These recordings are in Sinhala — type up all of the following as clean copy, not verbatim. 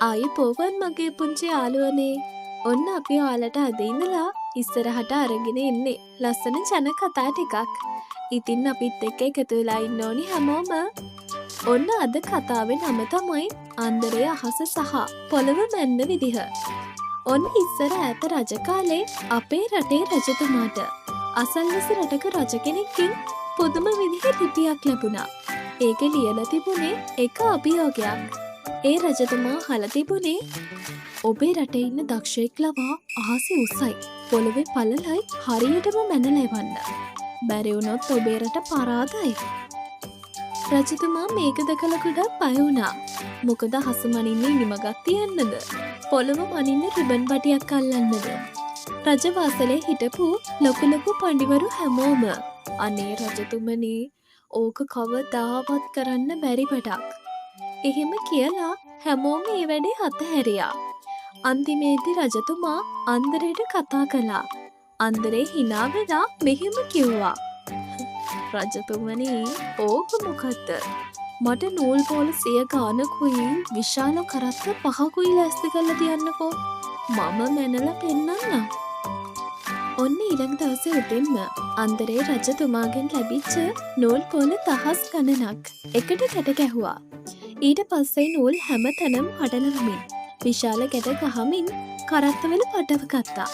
ආයුබෝවන් මගේ පුංචි යාළුවනේ. ඔන්න අපි ඔයාලට අද ඉඳලා ඉස්සරහට අරගෙන එන්නේ ලස්සන ජන කතා ටිකක්. ඉතින් අපිත් එක්ක එකතු වෙලා ඉන්න ඕනි හැමෝම. ඔන්න අද කතාවේ නම තමයි අන්දරේ අහස සහ පොළව මැන්න විදිහ. ඔන්න ඉස්සර ඈත රජ කාලේ අපේ රටේ රජතුමාට අසල්වැසි රටක රජ කෙනෙක්ගෙන් පුදුම විදිහේ ලිපියක් ලැබුණා. ඒක ලියලා තිබුණේ එක අභියෝගයක්. ඒ රජතුමා අහලා තිබුණේ ඔබේ රටේ ඉන්න දක්ෂයෙක් ලවා අහසේ උසයි පොළවේ පළලයි හරියටම මැනලා එවන්න. බැරි වුණොත් ඔබේ රට පරාදයි. රජතුමා මේක දැකලා ගොඩක් බය වුණා. මොකද අහස මනින්න ඉනිමගක් තියන්නද? පොළව මනින්න රිබන් බටියක් අල්ලන්නද? රජවාසලේ හිටපු ලොකු පඬිවරු හැමෝම අනේ රජතුමනි ඕක කවදාවත් කරන්න බැරි වැඩක්. එහෙම කියලා හැමෝම ඒ වැඩේ අතහැරියා. අන්තිමේදී රජතුමා අන්දරේට කතා කළා. අන්දරේ hina වෙලා මෙහෙම කිව්වා. රජතුමනි ඕක මොකද්ද? මට නූල් පොළ 100 ගානකුයි විශාල කරත්ත 5කුයි ලෑස්ති කරලා තියන්නකෝ. මම මැනලා පෙන්නන්නම්. ඔන්න ඊළඟ දවසේ උදෙන්ම අන්දරේ රජතුමාගෙන් ලැබිච්ච නූල් පොළ දහස් ගණනක් එකට ගැට ගැහුවා. ඊට පස්සේ නූල් හැම තැනම හඩලවමින් විශාල ගැට ගහමින් කරත්තවල පටව ගත්තා.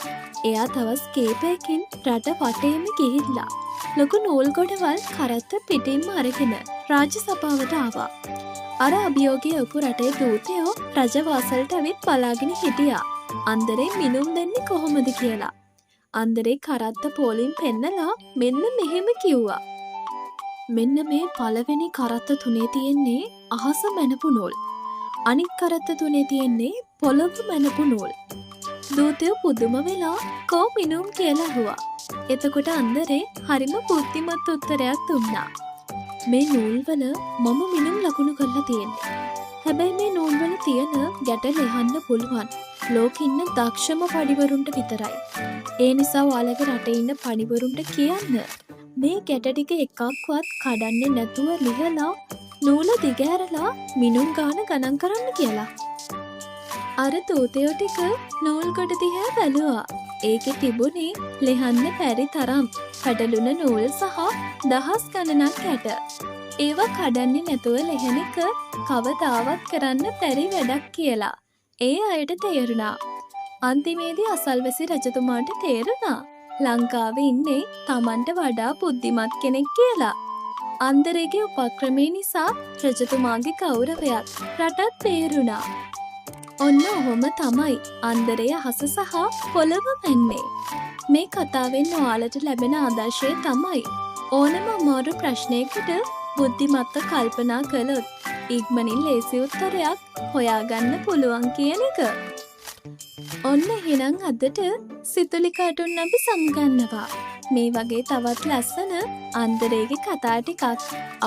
එයා තවස් කීපයකින් රට වටේම ගිහිල්ලා ලොකු නූල් ගොඩවල් කරත්ත පිටින්ම අරගෙන රාජ්‍ය සභාවට ආවා. අර අභියෝගයේ උපු රටේ දූතයෝ රජවාසලට ඇවිත් බලාගෙන හිටියා. අන්දරේ මිනුම් දෙන්නේ කොහොමද කියලා. අන්දරේ කරත්ත පොලින් පෙන්නලා මෙන්න මෙහෙම කිව්වා. මෙන්න මේ පළවෙනි කරත්ත තුනේ තියෙන්නේ අහස මැනපු නූල්. අනිත් කරත්ත තුනේ තියෙන්නේ පොළොව මැනපු නූල්. දූතයෝ පුදුම වෙලා කෝ මිනුම් කියලා ඇහුවා. එතකොට අන්දරේ හරිම බුද්ධිමත් උත්තරයක් දුන්නා. මේ නූල්වල මම මිනුම් ලකුණු කරලා තියෙන්නේ. හැබැයි මේ නූල්වල තියෙන ගැට ලෙහන්න පුළුවන් ලෝකෙ ඉන්න දක්ෂම පඩිවරුන්ට විතරයි. ඒ නිසා ඔයාලගේ රටේ ඉන්න පඩිවරුන්ට කියන්න මේ ගැට ටික එකක්වත් කඩන්නේ නැතුව ලිහලා නූල දිගෑරලා මිනුම් ගාන ගණන් කරන්න කියලා. අර දූතයෝ ටික නූල් කොට දිහා බැලුවා. ඒකේ තිබුණේ ලෙහන්න බැරි තරම් පැටළුන නූල් සහ දහස් ගණනක් ගැට. ඒවා කඩන්නේ නැතුව ලෙහෙන එක කවදාවත් කරන්න බැරි වැඩක් කියලා ඒ අයට තේරුණා. අන්තිමේදී අසල්වැසි රජතුමාට තේරුණා ලංකාවේ ඉන්නේ තමන්ට වඩා බුද්ධිමත් කෙනෙක් කියලා. අන්දරේගේ උපක්‍රමය නිසා රජතුමාගේ ගෞරවයත් රටත් බේරුණා. ඔන්න ඔහොම තමයි අන්දරේ අහස සහ පොළව මැන්නේ. මේ කතාවෙන් ඔයාලට ලැබෙන ආදර්ශය තමයි ඕනම අමාරු ප්‍රශ්නයකට බුද්ධිමත්ව කල්පනා කළොත් ඉක්මනින් ලේසි උත්තරයක් හොයාගන්න පුළුවන් කියන එක. ඔන්න එහෙනම් අදට සිතුලි කාටුන් අපි සමුගන්නවා. මේ වගේ තවත් ලස්සන අන්දරේගේ කතා ටිකක්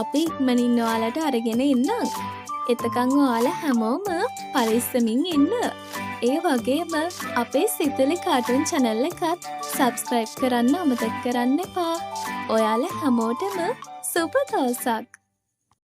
අපි ඉක්මනින් ඔයාලට අරගෙන එන්නම්. එතකන් ඔයාලා හැමෝම පරිස්සමින් ඉන්න. ඒ වගේම අපේ සිතුලි කාටුන් channel එකත් subscribe කරන්න අමතක කරන්න එපා. ඔයාලා හැමෝටම සුබ දවසක්.